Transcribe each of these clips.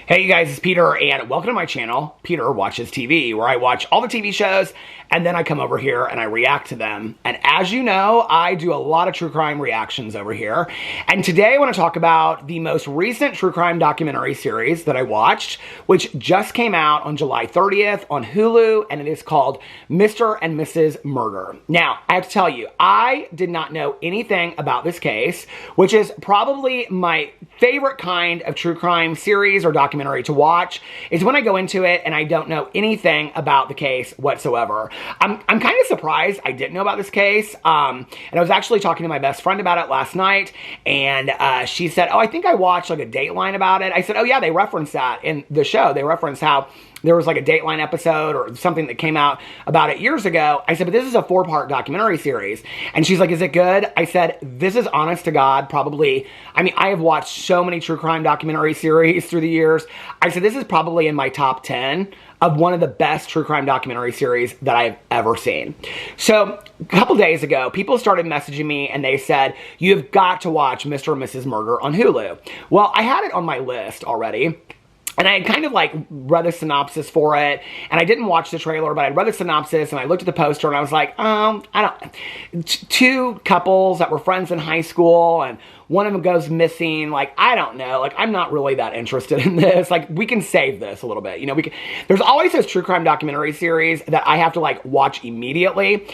Hey you guys, it's Peter and welcome to my channel, Peter Watches TV, where I watch all the TV shows and then I come over here and I react to them. And as you know, I do a lot of true crime reactions over here. And today I want to talk about the most recent true crime documentary series that I watched, which just came out on July 30th on Hulu, and it is called Mr. and Mrs. Murder. Now, I have to tell you, I did not know anything about this case, which is probably my favorite kind of true crime series or documentary to watch, is when I go into it and I don't know anything about the case whatsoever. I'm kind of surprised I didn't know about this case, and I was actually talking to my best friend about it last night, and she said, oh, I think I watched like a Dateline about it. I said, oh yeah, they referenced that in the show. They referenced how there was like a Dateline episode or something that came out about it years ago. I said, but this is a 4-part documentary series. And she's like, is it good? I said, this is honest to God, probably, I mean, I have watched so many true crime documentary series through the years. I said, this is probably in my top 10 of one of the best true crime documentary series that I've ever seen. So a couple days ago, people started messaging me and they said, you've got to watch Mr. and Mrs. Murder on Hulu. Well, I had it on my list already. And I had kind of like read the synopsis for it, and I didn't watch the trailer, but I read the synopsis and I looked at the poster and I was like, I don't, two couples that were friends in high school and one of them goes missing. Like, I don't know, like, I'm not really that interested in this. Like, we can save this a little bit. You know, there's always this true crime documentary series that I have to like watch immediately.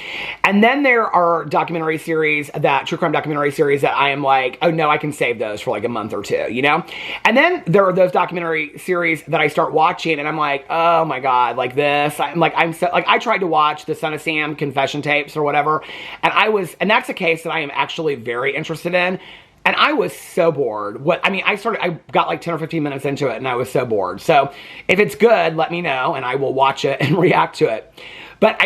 And then there are true crime documentary series that I am like, oh no, I can save those for like a month or two, you know? And then there are those documentary series that I start watching and I'm like, oh my God, like this. I tried to watch the Son of Sam confession tapes or whatever. And that's a case that I am actually very interested in. And I was so bored. I got like 10 or 15 minutes into it and I was so bored. So if it's good, let me know and I will watch it and react to it. But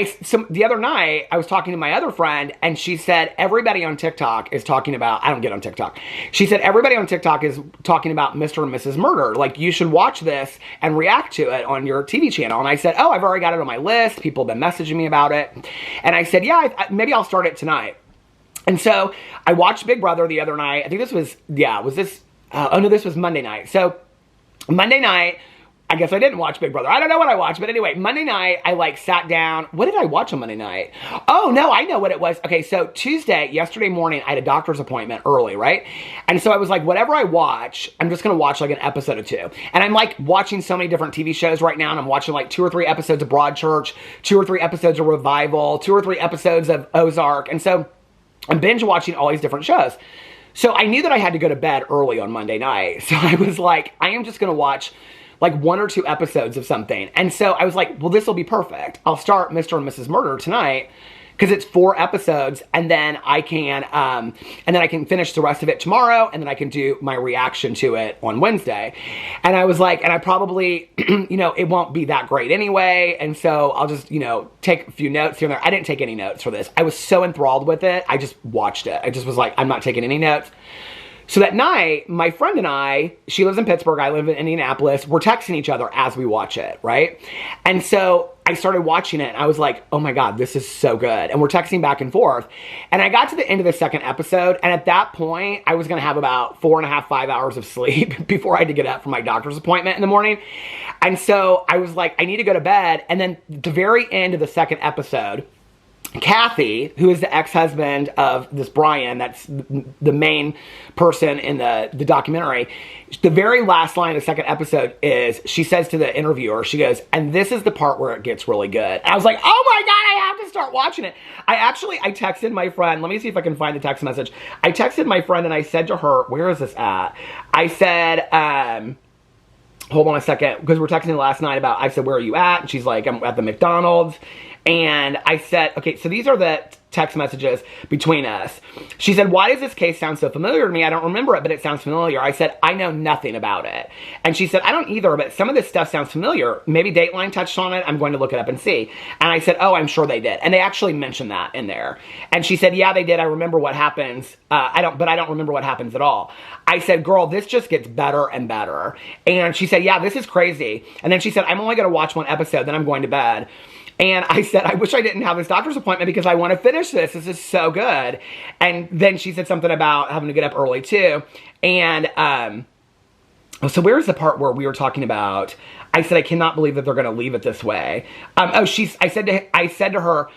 the other night, I was talking to my other friend and she said, everybody on TikTok is talking about, I don't get on TikTok. She said, everybody on TikTok is talking about Mr. and Mrs. Murder. Like, you should watch this and react to it on your TV channel. And I said, oh, I've already got it on my list. People have been messaging me about it. And I said, yeah, maybe I'll start it tonight. And so I watched Big Brother the other night. I think this was, this was Monday night. So Monday night, I guess I didn't watch Big Brother. I don't know what I watched, but anyway, Monday night, I like sat down. What did I watch on Monday night? Oh, no, I know what it was. Okay, so yesterday morning, I had a doctor's appointment early, right? And so I was like, whatever I watch, I'm just going to watch like an episode or two. And I'm like watching so many different TV shows right now, and I'm watching like 2 or 3 episodes of Broadchurch, 2 or 3 episodes of Revival, 2 or 3 episodes of Ozark. And so I'm binge watching all these different shows. So I knew that I had to go to bed early on Monday night. So I was like, I am just going to watch like 1 or 2 episodes of something. And so I was like, well, this will be perfect. I'll start Mr. and Mrs. Murder tonight because it's 4 episodes, and then I can finish the rest of it tomorrow, and then I can do my reaction to it on Wednesday. And I was like, and I probably, it won't be that great anyway, and so I'll just, take a few notes here and there. I didn't take any notes for this. I was so enthralled with it, I just watched it. I just was like, I'm not taking any notes. So that night, my friend and I, she lives in Pittsburgh, I live in Indianapolis, we're texting each other as we watch it, right? And so I started watching it and I was like, oh my God, this is so good. And we're texting back and forth. And I got to the end of the second episode, and at that point, I was gonna have about 4.5, 5 hours of sleep before I had to get up for my doctor's appointment in the morning. And so I was like, I need to go to bed. And then at the very end of the second episode, Kathy, who is the ex-husband of this Brian, that's the main person in the documentary, the very last line of the second episode is, she says to the interviewer, she goes, and this is the part where it gets really good. And I was like, oh my God, I have to start watching it. I texted my friend, let me see if I can find the text message. I texted my friend and I said to her, where is this at? I said, hold on a second, because we're texting last night about, I said, where are you at? And she's like, I'm at the McDonald's. And I said, okay, so these are the text messages between us. She said, why does this case sound so familiar to me? I don't remember it, but it sounds familiar. I said, I know nothing about it. And she said, I don't either, but some of this stuff sounds familiar. Maybe Dateline touched on it. I'm going to look it up and see. And I said, oh, I'm sure they did. And they actually mentioned that in there. And she said, yeah, they did. I remember what happens. I don't remember what happens at all. I said, girl, this just gets better and better. And she said, yeah, this is crazy. And then she said, I'm only going to watch 1 episode, then I'm going to bed. And I said, I wish I didn't have this doctor's appointment because I want to finish this. This is so good. And then she said something about having to get up early too. And So where's the part where we were talking about, I said, I cannot believe that they're going to leave it this way. I said to her,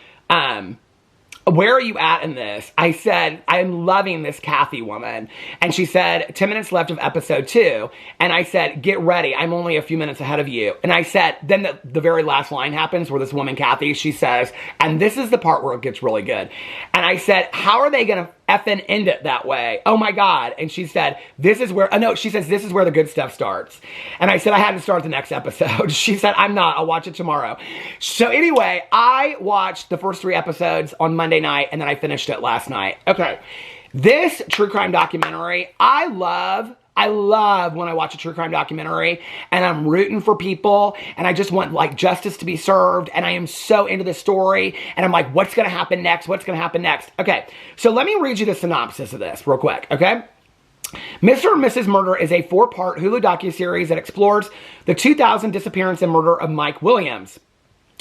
where are you at in this? I said, I'm loving this Kathy woman. And she said, 10 minutes left of episode 2. And I said, get ready. I'm only a few minutes ahead of you. And I said, then the very last line happens where this woman, Kathy, she says, and this is the part where it gets really good. And I said, how are they going to effing end it that way? Oh my God. And she said, this is where the good stuff starts. And I said, I had to start the next episode. She said, I'm not, I'll watch it tomorrow. So anyway, I watched the first 3 episodes on Monday night, and then I finished it last night. Okay. This true crime documentary, I love when I watch a true crime documentary and I'm rooting for people and I just want like justice to be served and I am so into the story and I'm like, what's going to happen next? What's going to happen next? Okay, so let me read you the synopsis of this real quick, okay? Mr. and Mrs. Murder is a 4-part Hulu docuseries that explores the 2000 disappearance and murder of Mike Williams,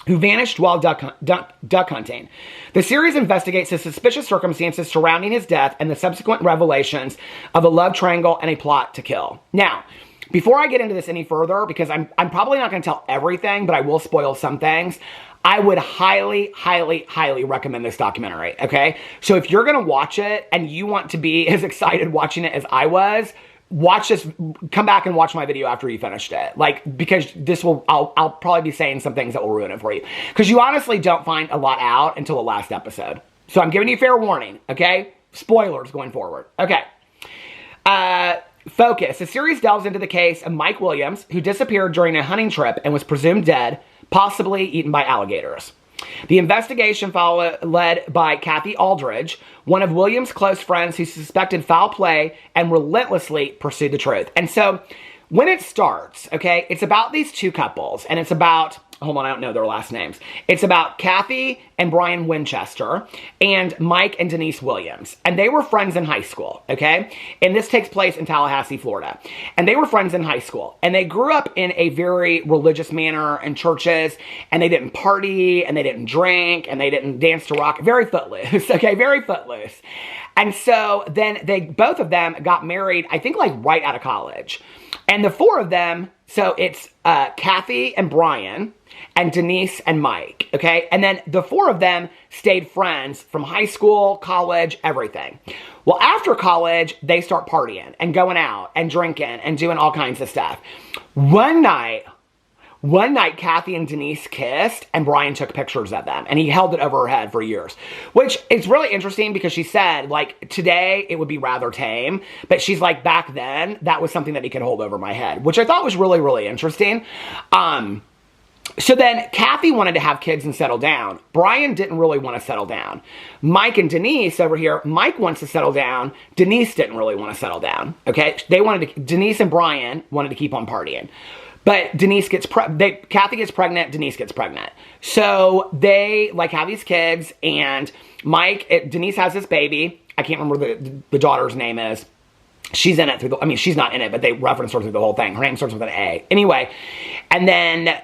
who vanished while duck hunting. The series investigates the suspicious circumstances surrounding his death and the subsequent revelations of a love triangle and a plot to kill. Now, before I get into this any further, because I'm probably not going to tell everything, but I will spoil some things, I would highly, highly, highly recommend this documentary, okay? So if you're going to watch it and you want to be as excited watching it as I was, watch this, come back and watch my video after you finished it. Like, because this will, I'll probably be saying some things that will ruin it for you. Because you honestly don't find a lot out until the last episode. So I'm giving you fair warning, okay? Spoilers going forward. Okay. Focus. The series delves into the case of Mike Williams, who disappeared during a hunting trip and was presumed dead, possibly eaten by alligators. The investigation led by Kathy Aldridge, one of Williams' close friends who suspected foul play and relentlessly pursued the truth. And so when it starts, okay, it's about these 2 couples, and it's about, hold on, I don't know their last names. It's about Kathy and Brian Winchester and Mike and Denise Williams. And they were friends in high school, okay? And this takes place in Tallahassee, Florida. And they were friends in high school. And they grew up in a very religious manner in churches. And they didn't party, and they didn't drink, and they didn't dance to rock. Very footloose, okay? Very footloose. And so then both of them got married, I think like right out of college. And the 4 of them, so it's Kathy and Brian and Denise and Mike, okay? And then the 4 of them stayed friends from high school, college, everything. Well, after college, they start partying and going out and drinking and doing all kinds of stuff. One night, Kathy and Denise kissed, and Brian took pictures of them, and he held it over her head for years, which is really interesting because she said, like, today it would be rather tame, but she's like, back then, that was something that he could hold over my head, which I thought was really, really interesting. So then Kathy wanted to have kids and settle down. Brian didn't really want to settle down. Mike and Denise over here, Mike wants to settle down. Denise didn't really want to settle down, okay? Denise and Brian wanted to keep on partying. But Kathy gets pregnant, Denise gets pregnant. So they like have these kids, and Denise has this baby. I can't remember the daughter's name is. She's in it she's not in it, but they reference her through the whole thing. Her name starts with an A. Anyway, and then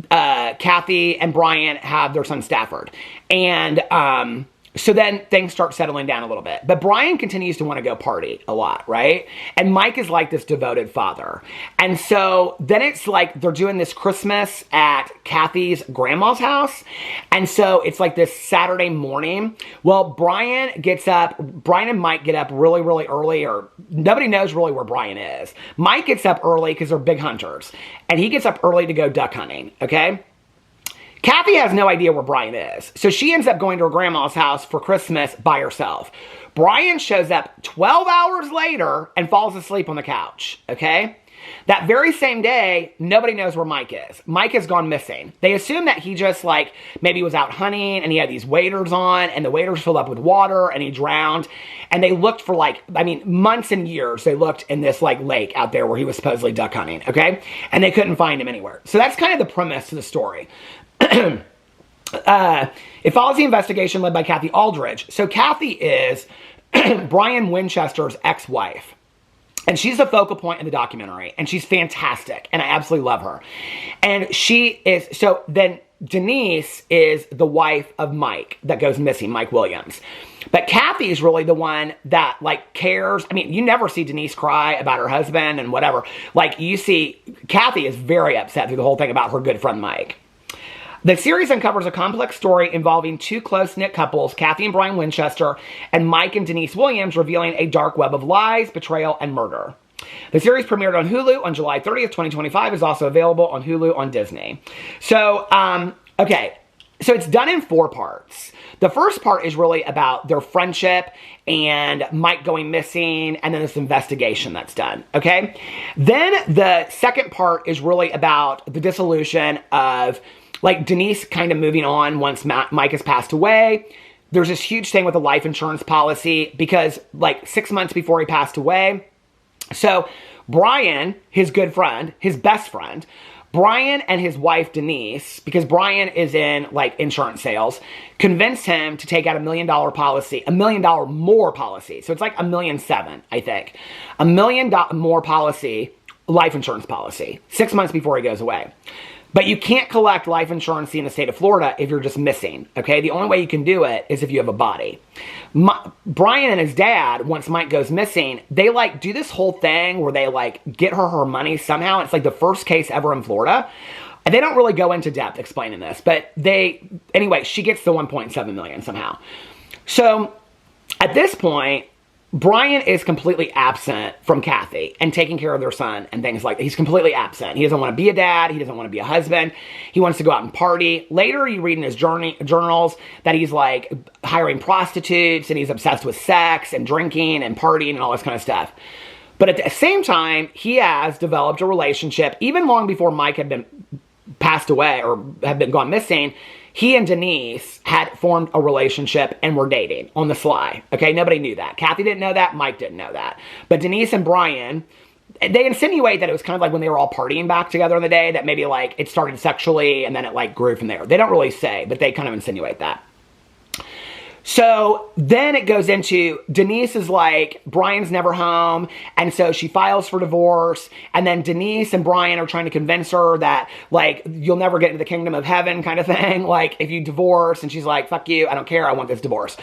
Kathy and Brian have their son Stafford. And so then things start settling down a little bit. But Brian continues to want to go party a lot, right? And Mike is like this devoted father. And so then it's like they're doing this Christmas at Kathy's grandma's house. And so it's like this Saturday morning. Well, Brian and Mike get up really, really early, or nobody knows really where Brian is. Mike gets up early because they're big hunters. And he gets up early to go duck hunting, okay? Kathy has no idea where Brian is, so she ends up going to her grandma's house for Christmas by herself. Brian shows up 12 hours later and falls asleep on the couch, okay? That very same day, nobody knows where Mike is. Mike has gone missing. They assume that he just, like, maybe was out hunting and he had these waders on and the waders filled up with water and he drowned. And they looked for, months and years. They looked in this, lake out there where he was supposedly duck hunting, okay? And they couldn't find him anywhere. So that's kind of the premise to the story. It follows the investigation led by Kathy Aldridge. So Kathy is Brian Winchester's ex-wife. And she's the focal point in the documentary. And she's fantastic. And I absolutely love her. And then Denise is the wife of Mike that goes missing, Mike Williams. But Kathy is really the one that, like, cares. I mean, you never see Denise cry about her husband and whatever. Like, you see, Kathy is very upset through the whole thing about her good friend Mike. The series uncovers a complex story involving two close-knit couples, Kathy and Brian Winchester, and Mike and Denise Williams, revealing a dark web of lies, betrayal, and murder. The series premiered on Hulu on July 30th, 2025, is also available on Hulu on Disney. So, okay. So it's done in 4 parts. The first part is really about their friendship and Mike going missing, and then this investigation that's done, okay? Then the second part is really about the dissolution of, like, Denise kind of moving on once Mike has passed away. There's this huge thing with the life insurance policy because, like, 6 months before he passed away, so Brian, his good friend, his best friend, Brian and his wife, Denise, because Brian is in, like, insurance sales, convinced him to take out $1 million policy, $1 million more policy. So it's like $1.7 million, I think. $1 million more policy, life insurance policy, 6 months before he goes away. But you can't collect life insurance in the state of Florida if you're just missing, okay? The only way you can do it is if you have a body. Brian and his dad, once Mike goes missing, they, like, do this whole thing where they, like, get her money somehow. It's, like, the first case ever in Florida. And they don't really go into depth explaining this, but anyway, she gets the $1.7 million somehow. So at this point, Brian is completely absent from Kathy and taking care of their son and things like that. He's completely absent. He doesn't want to be a dad. He doesn't want to be a husband. He wants to go out and party. Later, you read in his journals that he's, like, hiring prostitutes and he's obsessed with sex and drinking and partying and all this kind of stuff. But at the same time, he has developed a relationship, even long before Mike had been passed away or had been gone missing. He and Denise had formed a relationship and were dating on the sly. Okay, nobody knew that. Kathy didn't know that. Mike didn't know that. But Denise and Brian, they insinuate that it was kind of like when they were all partying back together in the day, that maybe, like, it started sexually and then it, like, grew from there. They don't really say, but they kind of insinuate that. So then it goes into Denise is like, Brian's never home, and so she files for divorce, and then Denise and Brian are trying to convince her that, like, you'll never get into the kingdom of heaven kind of thing, like, if you divorce, and she's like, fuck you, I don't care, I want this divorce.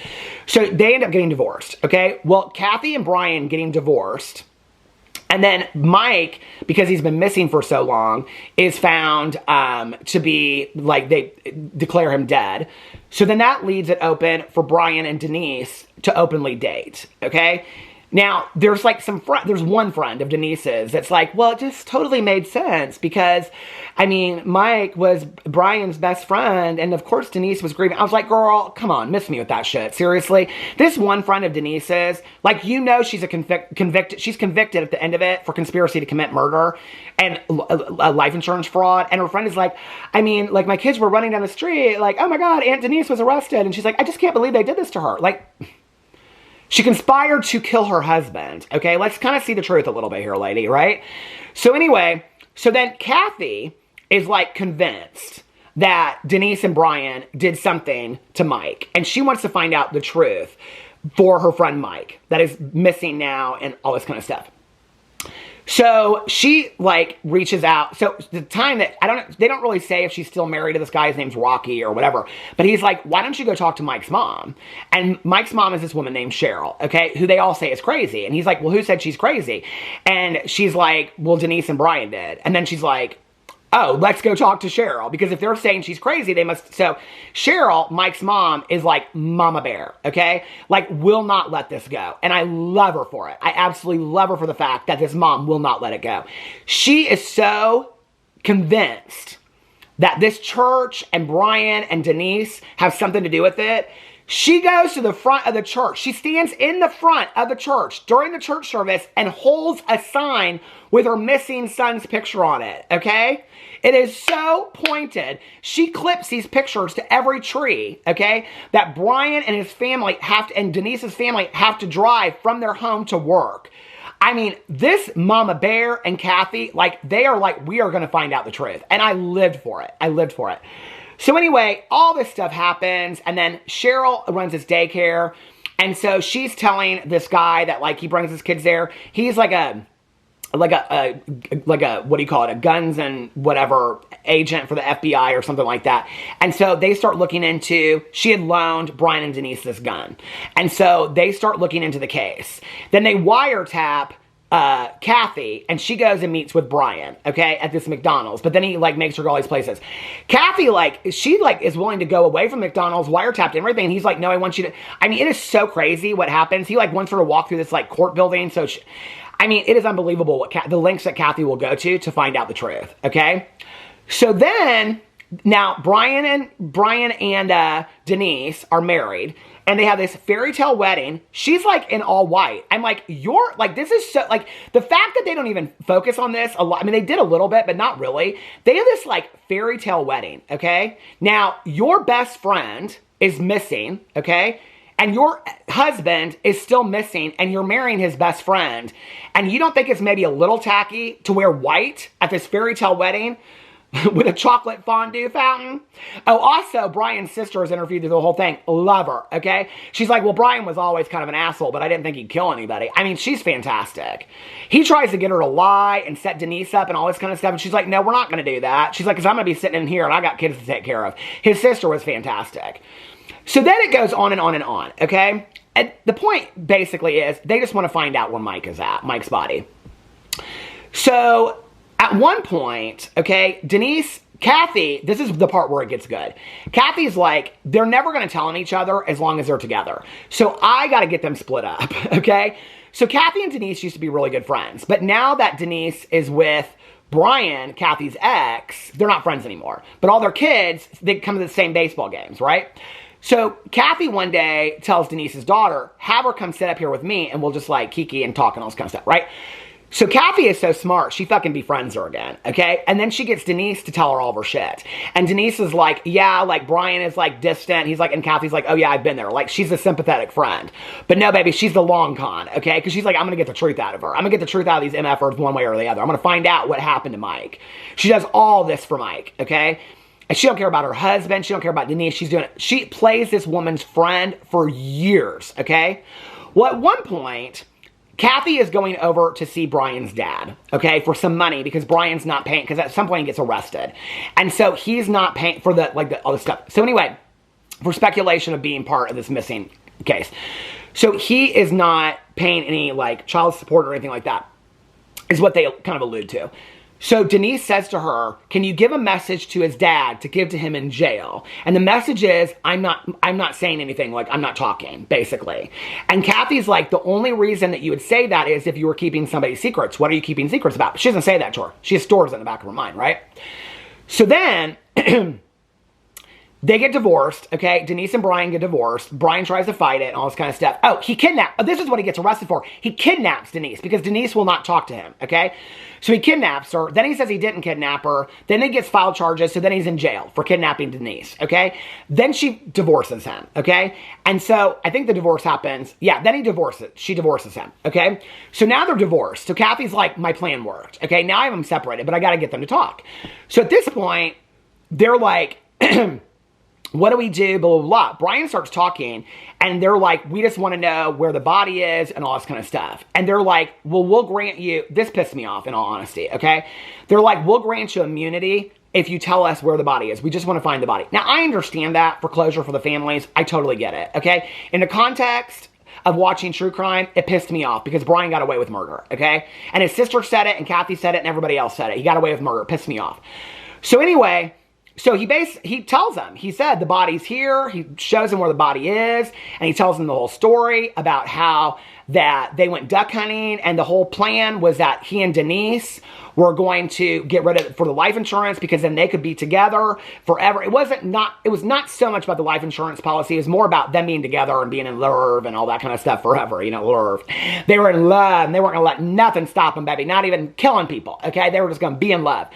So they end up getting divorced, okay? Well, Kathy and Brian getting divorced, and then Mike, because he's been missing for so long, is found to be, like, they declare him dead. So then that leaves it open for Brian and Denise to openly date, okay? Now, there's, like, there's one friend of Denise's that's like, well, it just totally made sense because, I mean, Mike was Brian's best friend, and of course Denise was grieving. I was like, girl, come on, miss me with that shit, seriously. This one friend of Denise's, like, you know, she's she's convicted at the end of it for conspiracy to commit murder and life insurance fraud, and her friend is like, I mean, like, my kids were running down the street, like, oh my God, Aunt Denise was arrested, and she's like, I just can't believe they did this to her, like... She conspired to kill her husband, okay? Let's kind of see the truth a little bit here, lady, right? So anyway, so then Kathy is, like, convinced that Denise and Brian did something to Mike, and she wants to find out the truth for her friend Mike that is missing now and all this kind of stuff. So she, like, reaches out. So the time that, they don't really say if she's still married to this guy. His name's Rocky or whatever. But he's like, why don't you go talk to Mike's mom? And Mike's mom is this woman named Cheryl, okay, who they all say is crazy. And he's like, well, who said she's crazy? And she's like, well, Denise and Brian did. And then she's like, oh, let's go talk to Cheryl. Because if they're saying she's crazy, they must... So Cheryl, Mike's mom, is like mama bear, okay? Like, will not let this go. And I love her for it. I absolutely love her for the fact that this mom will not let it go. She is so convinced that this church and Brian and Denise have something to do with it. She goes to the front of the church. She stands in the front of the church during the church service and holds a sign with her missing son's picture on it, okay? It is so pointed. She clips these pictures to every tree, okay, that Brian and his family and Denise's family have to drive from their home to work. I mean, this Mama Bear and Kathy, like, they are like, we are going to find out the truth. And I lived for it. I lived for it. So anyway, all this stuff happens, and then Cheryl runs this daycare, and so she's telling this guy that, like, he brings his kids there. He's like a what do you call it, a guns and whatever agent for the FBI or something like that. And so they start looking into, she had loaned Brian and Denise this gun. And so they start looking into the case. Then they wiretap Kathy, and she goes and meets with Brian, okay, at this McDonald's. But then he, like, makes her go all these places. Kathy, like, she, like, is willing to go away from McDonald's, wiretapped everything. And he's like, no, I want you to, I mean, it is so crazy what happens. He, like, wants her to walk through this, like, court building. So, I mean, it is unbelievable what the lengths that Kathy will go to find out the truth, okay? So then, now, Brian and Denise are married. And they have this fairy tale wedding. She's like in all white. I'm like, you're like, this is so, like, the fact that they don't even focus on this a lot. I mean, they did a little bit, but not really. They have this like fairy tale wedding, okay? Now, your best friend is missing, okay? And your husband is still missing, and you're marrying his best friend. And you don't think it's maybe a little tacky to wear white at this fairy tale wedding? With a chocolate fondue fountain. Oh, also, Brian's sister was interviewed through the whole thing. Love her, okay? She's like, well, Brian was always kind of an asshole, but I didn't think he'd kill anybody. I mean, she's fantastic. He tries to get her to lie and set Denise up and all this kind of stuff, and she's like, no, we're not going to do that. She's like, because I'm going to be sitting in here, and I got kids to take care of. His sister was fantastic. So then it goes on and on and on, okay? And the point, basically, is they just want to find out where Mike is at, Mike's body. So at one point, okay, Kathy, this is the part where it gets good. Kathy's like, they're never going to tell on each other as long as they're together. So I got to get them split up, okay? So Kathy and Denise used to be really good friends. But now that Denise is with Brian, Kathy's ex, they're not friends anymore. But all their kids, they come to the same baseball games, right? So Kathy one day tells Denise's daughter, have her come sit up here with me and we'll just like kiki and talk and all this kind of stuff, right? So Kathy is so smart, she fucking befriends her again, okay? And then she gets Denise to tell her all of her shit. And Denise is like, yeah, like Brian is like distant. He's like, and Kathy's like, oh yeah, I've been there. Like she's a sympathetic friend. But no, baby, she's the long con, okay? Because she's like, I'm going to get the truth out of her. I'm going to get the truth out of these MFers one way or the other. I'm going to find out what happened to Mike. She does all this for Mike, okay? And she don't care about her husband. She don't care about Denise. She plays this woman's friend for years, okay? Well, at one point, Kathy is going over to see Brian's dad, okay, for some money because Brian's not paying, because at some point he gets arrested. And so he's not paying for all this stuff. So anyway, for speculation of being part of this missing case. So he is not paying any like child support or anything like that, is what they kind of allude to. So Denise says to her, can you give a message to his dad to give to him in jail? And the message is, I'm not saying anything, like I'm not talking, basically. And Kathy's like, the only reason that you would say that is if you were keeping somebody's secrets. What are you keeping secrets about? She doesn't say that to her. She stores it in the back of her mind, right? So then they get divorced, okay? Denise and Brian get divorced. Brian tries to fight it and all this kind of stuff. Oh, this is what he gets arrested for. He kidnaps Denise because Denise will not talk to him, okay? So he kidnaps her. Then he says he didn't kidnap her. Then he gets filed charges. So then he's in jail for kidnapping Denise, okay? Then she divorces him, okay? And so I think the divorce happens. Yeah, then she divorces him, okay? So now they're divorced. So Kathy's like, my plan worked, okay? Now I have them separated, but I got to get them to talk. So at this point, they're like, what do we do? Blah, blah, blah. Brian starts talking, and they're like, we just want to know where the body is and all this kind of stuff. And they're like, well, we'll grant you, this pissed me off in all honesty, okay? They're like, we'll grant you immunity if you tell us where the body is. We just want to find the body. Now, I understand that for closure for the families. I totally get it, okay? In the context of watching true crime, it pissed me off because Brian got away with murder, okay? And his sister said it, and Kathy said it, and everybody else said it. He got away with murder. It pissed me off. So anyway, so he tells them, he said the body's here. He shows them where the body is, and he tells them the whole story about how that they went duck hunting, and the whole plan was that he and Denise were going to get rid of it for the life insurance because then they could be together forever. It was not so much about the life insurance policy. It was more about them being together and being in love and all that kind of stuff forever, you know, love. They were in love, and they weren't going to let nothing stop them, baby, not even killing people, okay? They were just going to be in love.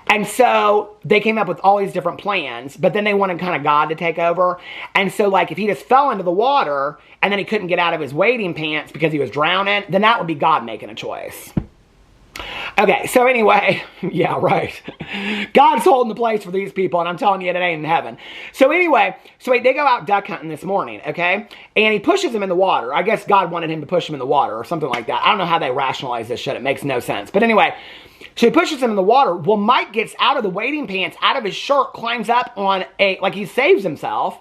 And so they came up with all these different plans, but then they wanted kind of God to take over. And so, like, if he just fell into the water and then he couldn't get out of his wading pants because he was drowning, then that would be God making a choice. Okay, so anyway, yeah, right. God's holding the place for these people, and I'm telling you, it ain't in heaven. So anyway, they go out duck hunting this morning, okay? And he pushes him in the water. I guess God wanted him to push him in the water or something like that. I don't know how they rationalize this shit. It makes no sense. But anyway, so he pushes him in the water. Well, Mike gets out of the wading pants, out of his shirt, climbs up on like he saves himself.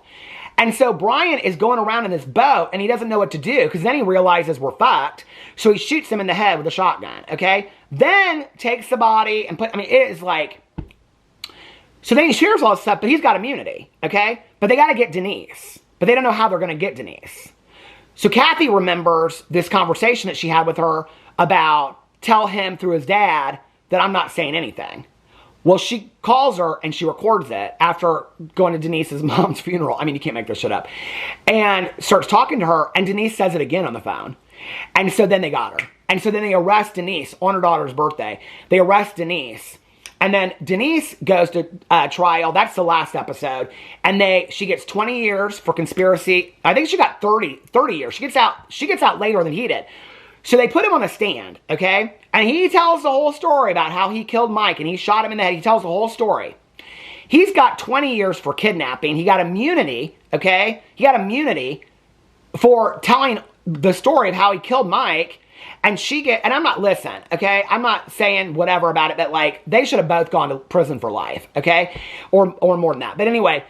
And so Brian is going around in this boat, and he doesn't know what to do, because then he realizes we're fucked. So he shoots him in the head with a shotgun, okay? Then takes the body and it is like... So then he shares all this stuff, but he's got immunity, okay? But they got to get Denise. But they don't know how they're going to get Denise. So Kathy remembers this conversation that she had with her about tell him through his dad that I'm not saying anything. Well, she calls her and she records it after going to Denise's mom's funeral. I mean, you can't make this shit up. And starts talking to her, and Denise says it again on the phone. And so then they got her. And so then they arrest Denise on her daughter's birthday. They arrest Denise. And then Denise goes to trial. That's the last episode. And she gets 20 years for conspiracy. I think she got 30 years. She gets out later than he did. So they put him on a stand, okay? And he tells the whole story about how he killed Mike and he shot him in the head. He tells the whole story. He's got 20 years for kidnapping. He got immunity, okay? He got immunity for telling the story of how he killed Mike. And and I'm not, listen, okay? I'm not saying whatever about it, but like, they should have both gone to prison for life, okay? Or more than that. But anyway,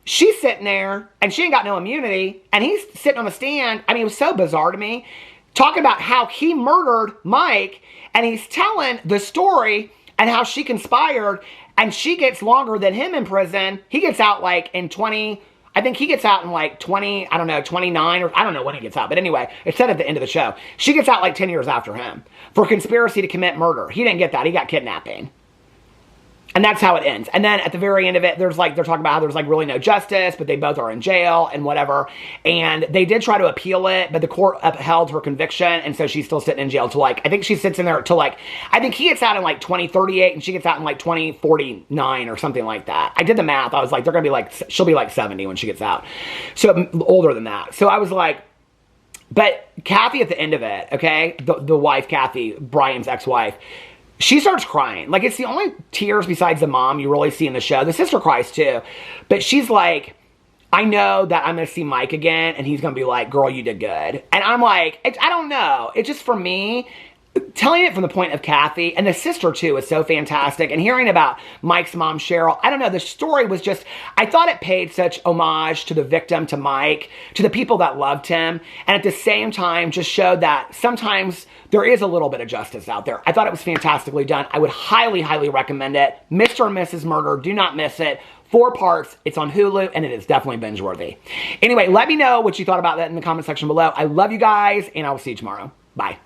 she's sitting there and she ain't got no immunity. And he's sitting on the stand. I mean, it was so bizarre to me. Talking about how he murdered Mike, and he's telling the story and how she conspired, and she gets longer than him in prison. He gets out like in 20, I think he gets out in like 20, I don't know, 29, or I don't know when he gets out. But anyway, it said at the end of the show. She gets out like 10 years after him for conspiracy to commit murder. He didn't get that. He got kidnapping. And that's how it ends. And then at the very end of it, they're talking about how there's like really no justice, but they both are in jail and whatever. And they did try to appeal it, but the court upheld her conviction. And so she's still sitting in jail till like, I think she sits in there till like, I think he gets out in like 2038 and she gets out in like 2049 or something like that. I did the math. I was like, they're going to be like, she'll be like 70 when she gets out. So older than that. So I was like, but Kathy at the end of it, okay, the wife, Kathy, Brian's ex-wife, she starts crying. Like, it's the only tears besides the mom you really see in the show. The sister cries too. But she's like, I know that I'm going to see Mike again, and he's going to be like, girl, you did good. And I'm like, I don't know. It's just, for me, telling it from the point of Kathy, and the sister too is so fantastic, and hearing about Mike's mom, Cheryl, I don't know, the story was just, I thought it paid such homage to the victim, to Mike, to the people that loved him, and at the same time just showed that sometimes there is a little bit of justice out there. I thought it was fantastically done. I would highly, highly recommend it. Mr. and Mrs. Murder, do not miss it. 4 parts. It's on Hulu, and it is definitely binge-worthy. Anyway, let me know what you thought about that in the comment section below. I love you guys, and I will see you tomorrow. Bye.